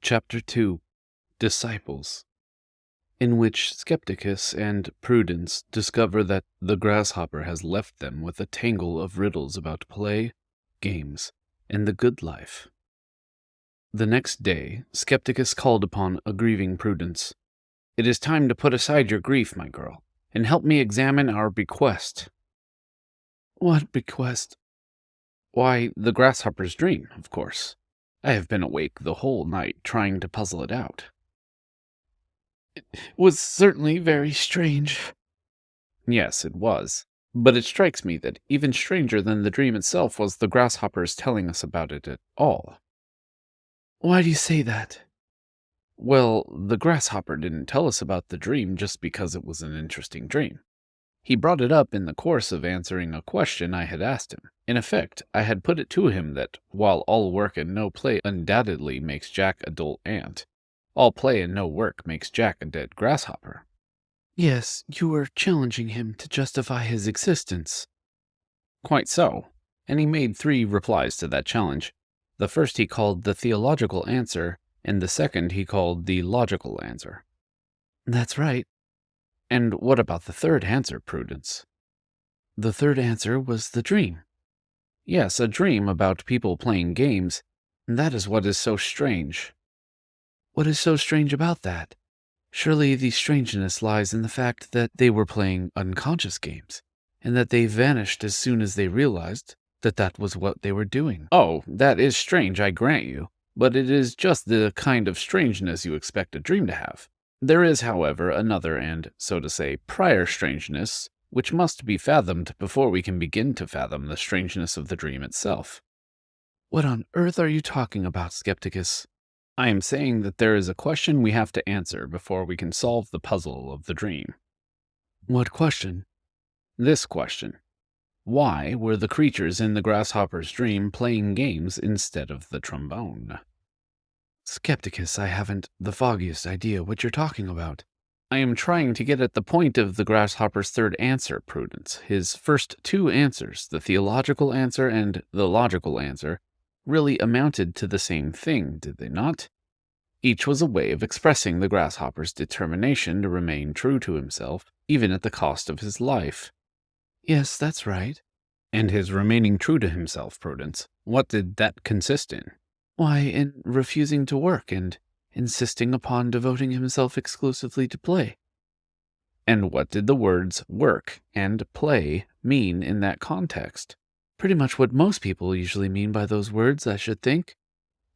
Chapter 2 Disciples, in which Skepticus and Prudence discover that the grasshopper has left them with a tangle of riddles about play, games, and the good life. The next day, Skepticus called upon a grieving Prudence. "It is time to put aside your grief, my girl, and help me examine our bequest." "What bequest?" "Why, the grasshopper's dream, of course. I have been awake the whole night trying to puzzle it out." "It was certainly very strange." "Yes, it was. But it strikes me that even stranger than the dream itself was the grasshopper's telling us about it at all." "Why do you say that?" "Well, the grasshopper didn't tell us about the dream just because it was an interesting dream. He brought it up in the course of answering a question I had asked him. In effect, I had put it to him that while all work and no play undoubtedly makes Jack a dull ant, all play and no work makes Jack a dead grasshopper." "Yes, you were challenging him to justify his existence." "Quite so. And he made 3 replies to that challenge. The first he called the theological answer, and the second he called the logical answer." "That's right." "And what about the third answer, Prudence?" "The third answer was the dream." "Yes, a dream about people playing games. That is what is so strange." "What is so strange about that? Surely the strangeness lies in the fact that they were playing unconscious games, and that they vanished as soon as they realized that that was what they were doing." "Oh, that is strange, I grant you, but it is just the kind of strangeness you expect a dream to have. There is, however, another and, so to say, prior strangeness, which must be fathomed before we can begin to fathom the strangeness of the dream itself." "What on earth are you talking about, Skepticus?" "I am saying that there is a question we have to answer before we can solve the puzzle of the dream." "What question?" "This question. Why were the creatures in the grasshopper's dream playing games instead of the trombone?" "Skepticus, I haven't the foggiest idea what you're talking about." "I am trying to get at the point of the grasshopper's third answer, Prudence. His first 2 answers, the theological answer and the logical answer, really amounted to the same thing, did they not? Each was a way of expressing the grasshopper's determination to remain true to himself, even at the cost of his life." "Yes, that's right." "And his remaining true to himself, Prudence, what did that consist in?" "Why, in refusing to work and insisting upon devoting himself exclusively to play." "And what did the words work and play mean in that context?" "Pretty much what most people usually mean by those words, I should think.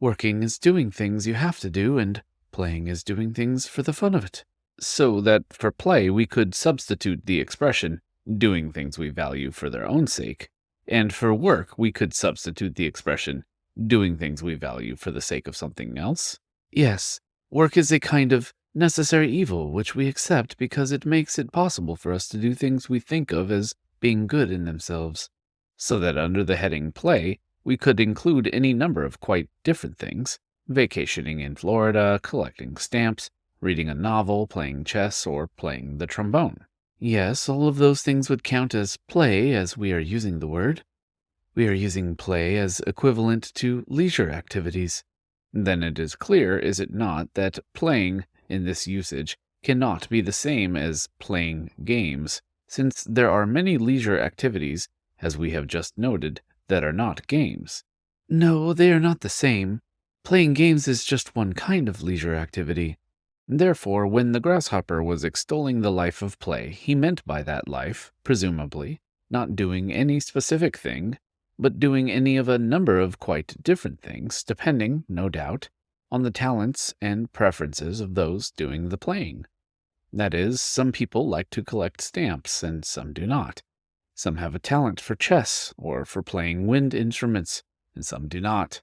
Working is doing things you have to do, and playing is doing things for the fun of it." "So that for play we could substitute the expression, doing things we value for their own sake, and for work we could substitute the expression, doing things we value for the sake of something else?" "Yes, work is a kind of necessary evil which we accept because it makes it possible for us to do things we think of as being good in themselves." "So that under the heading play, we could include any number of quite different things, vacationing in Florida, collecting stamps, reading a novel, playing chess, or playing the trombone." "Yes, all of those things would count as play as we are using the word. We are using play as equivalent to leisure activities." "Then it is clear, is it not, that playing, in this usage, cannot be the same as playing games, since there are many leisure activities, as we have just noted, that are not games." "No, they are not the same. Playing games is just one kind of leisure activity." "Therefore, when the grasshopper was extolling the life of play, he meant by that life, presumably, not doing any specific thing, but doing any of a number of quite different things, depending, no doubt, on the talents and preferences of those doing the playing. That is, some people like to collect stamps, and some do not. Some have a talent for chess, or for playing wind instruments, and some do not.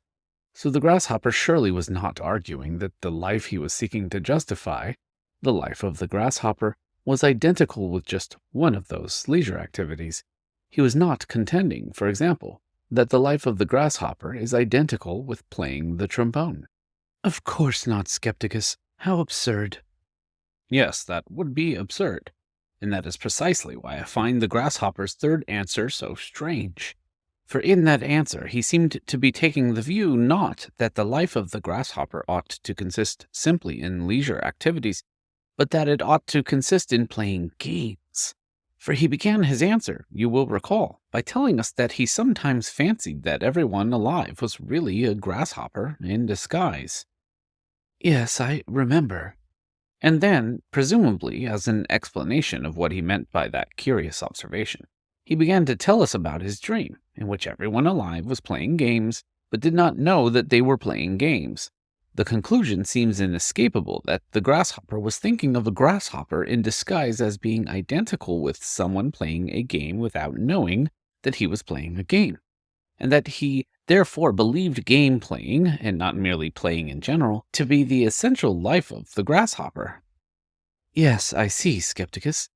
So the grasshopper surely was not arguing that the life he was seeking to justify, the life of the grasshopper, was identical with just one of those leisure activities. He was not contending, for example, that the life of the grasshopper is identical with playing the trombone." "Of course not, Skepticus. How absurd." "Yes, that would be absurd. And that is precisely why I find the grasshopper's third answer so strange. For in that answer he seemed to be taking the view not that the life of the grasshopper ought to consist simply in leisure activities, but that it ought to consist in playing games. For he began his answer, you will recall, by telling us that he sometimes fancied that everyone alive was really a grasshopper in disguise. Yes, I remember. And then, presumably as an explanation of what he meant by that curious observation, he began to tell us about his dream, in which everyone alive was playing games, but did not know that they were playing games. The conclusion seems inescapable that the grasshopper was thinking of a grasshopper in disguise as being identical with someone playing a game without knowing that he was playing a game, and that he therefore believed game playing, and not merely playing in general, to be the essential life of the grasshopper. Yes, I see, Skepticus.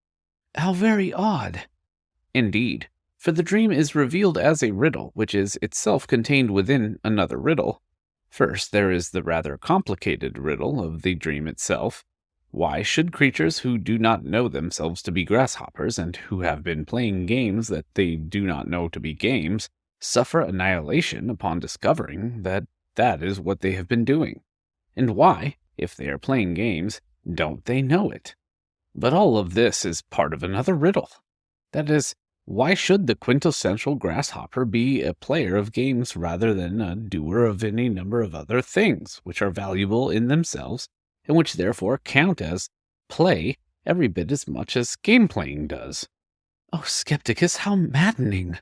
How very odd. Indeed, for the dream is revealed as a riddle, which is itself contained within another riddle. First, there is the rather complicated riddle of the dream itself. Why should creatures who do not know themselves to be grasshoppers, and who have been playing games that they do not know to be games, suffer annihilation upon discovering that that is what they have been doing? And why, if they are playing games, don't they know it? But all of this is part of another riddle. That is, why should the quintessential grasshopper be a player of games rather than a doer of any number of other things which are valuable in themselves, and which therefore count as play every bit as much as game playing does? Oh, Skepticus, how maddening!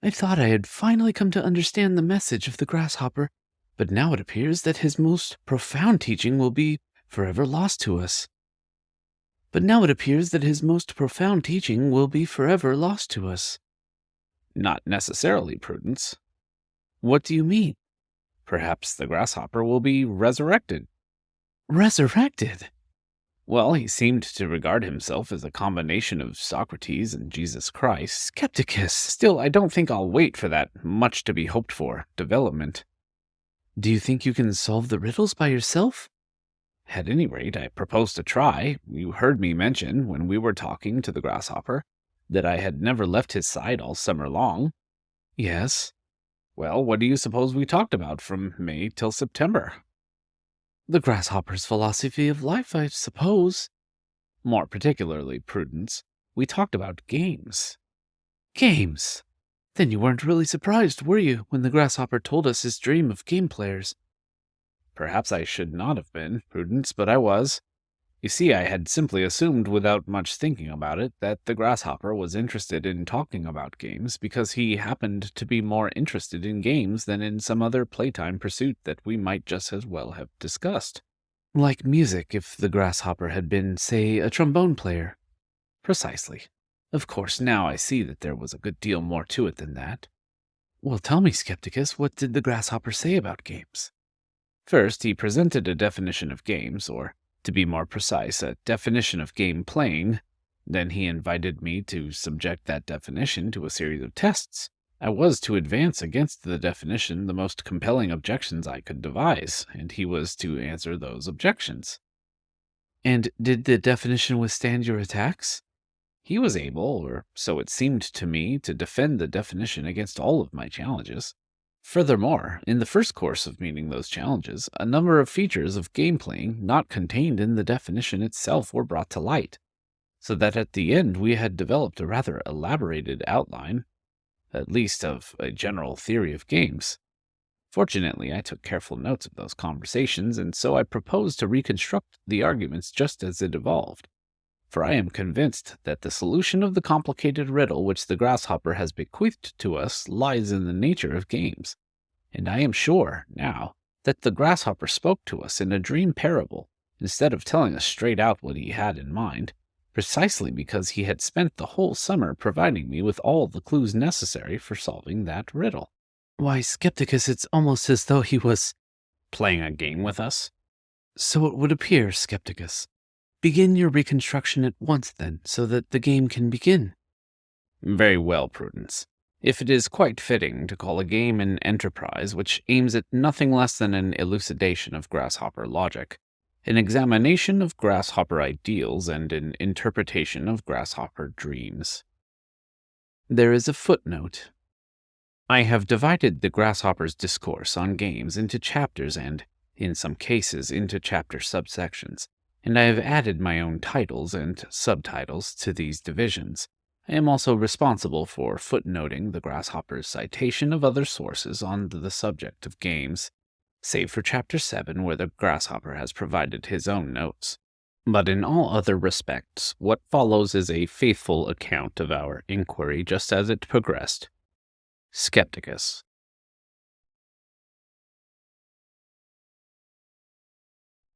I thought I had finally come to understand the message of the grasshopper, but now it appears that his most profound teaching will be forever lost to us. Not necessarily, Prudence. What do you mean? Perhaps the grasshopper will be resurrected. Resurrected? Well, he seemed to regard himself as a combination of Socrates and Jesus Christ. Skepticus! Still, I don't think I'll wait for that much-to-be-hoped-for development. Do you think you can solve the riddles by yourself? At any rate, I propose to try. You heard me mention, when we were talking to the grasshopper, that I had never left his side all summer long. Yes. Well, what do you suppose we talked about from May till September? The grasshopper's philosophy of life, I suppose. More particularly, Prudence, we talked about games. Games? Then you weren't really surprised, were you, when the grasshopper told us his dream of game players? Perhaps I should not have been, Prudence, but I was. You see, I had simply assumed without much thinking about it that the grasshopper was interested in talking about games because he happened to be more interested in games than in some other playtime pursuit that we might just as well have discussed. Like music, if the grasshopper had been, say, a trombone player. Precisely. Of course, now I see that there was a good deal more to it than that. Well, tell me, Skepticus, what did the grasshopper say about games? First, he presented a definition of games, or, to be more precise, a definition of game playing. Then he invited me to subject that definition to a series of tests. I was to advance against the definition the most compelling objections I could devise, and he was to answer those objections. And did the definition withstand your attacks? He was able, or so it seemed to me, to defend the definition against all of my challenges. Furthermore, in the first course of meeting those challenges, a number of features of game playing not contained in the definition itself were brought to light, so that at the end we had developed a rather elaborated outline, at least of a general theory of games. Fortunately, I took careful notes of those conversations, and so I proposed to reconstruct the arguments just as it evolved. For I am convinced that the solution of the complicated riddle which the grasshopper has bequeathed to us lies in the nature of games. And I am sure, now, that the grasshopper spoke to us in a dream parable, instead of telling us straight out what he had in mind, precisely because he had spent the whole summer providing me with all the clues necessary for solving that riddle. Why, Skepticus, it's almost as though he was playing a game with us. So it would appear, Skepticus. Begin your reconstruction at once, then, so that the game can begin. Very well, Prudence. If it is quite fitting to call a game an enterprise which aims at nothing less than an elucidation of grasshopper logic, an examination of grasshopper ideals, and an interpretation of grasshopper dreams. There is a footnote. I have divided the Grasshopper's discourse on games into chapters and, in some cases, into chapter subsections, and I have added my own titles and subtitles to these divisions. I am also responsible for footnoting the Grasshopper's citation of other sources on the subject of games, save for Chapter 7, where the Grasshopper has provided his own notes. But in all other respects, what follows is a faithful account of our inquiry just as it progressed. Skepticus.